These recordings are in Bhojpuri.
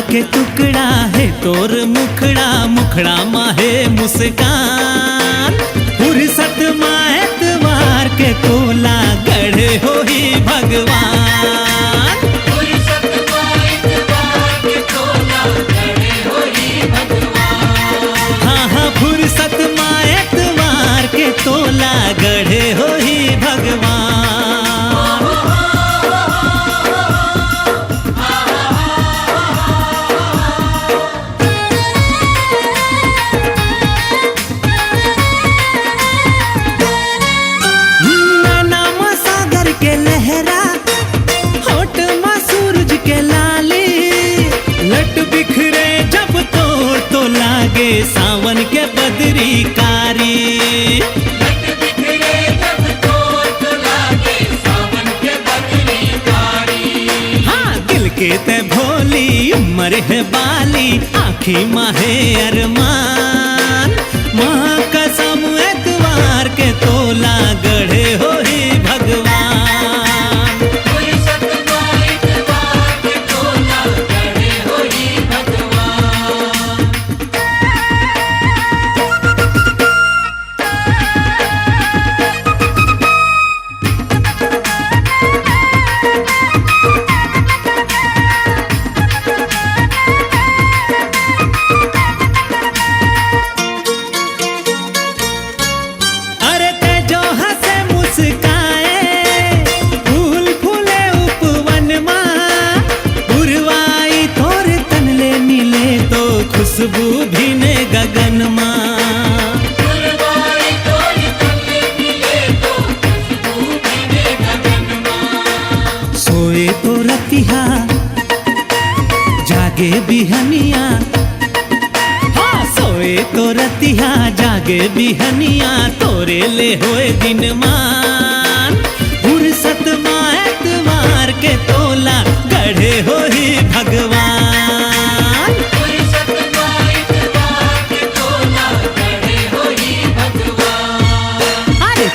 के टुकड़ा है तोर मुखड़ा, मुखड़ा माहे मुस्कान। फुर्सत माहे एतवार के तोला गढ़े हो ही भगवान। फुर्सत माहे एतवार के तोला गढ़े हो ही भगवान। हाँ हाँ फुर्सत माहे एतवार के तोला गढ़े हो ही भगवान। सावन के बदरी कारी, लट बिखरे जब तोर तो लागे सावन के बदरी कारी। हाँ दिल के ते भोली उम्र है बाली, आँखी माहे अरमान। माँ कसम एतवार के तोला गढ़े हो ही भगवान। फुर्सत माहे एतवार के तोला गढ़े हो ही भगवान। खुशबू भी ने गगन माँ, गुरबाई तोर तले मिले तो खुशबू भी ने गगन माँ। सोए तो रतिहा जागे बिहनिया। हाँ सोए तो रतिहा जागे बिहनिया, तोरे ले होए दिन मान। फुर्सत माँ एतवार के तोला गढ़े हो ही भगवान।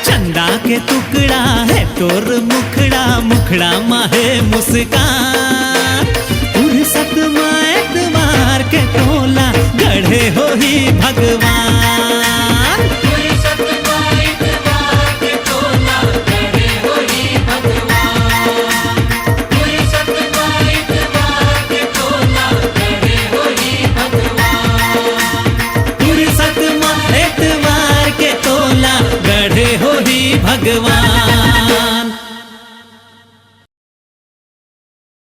चंदा के टुकड़ा है तोर मुखड़ा, मुखड़ा माहे मुस्कान। फुर्सत माँ एतवार के तोला गढ़े हो ही भगवान।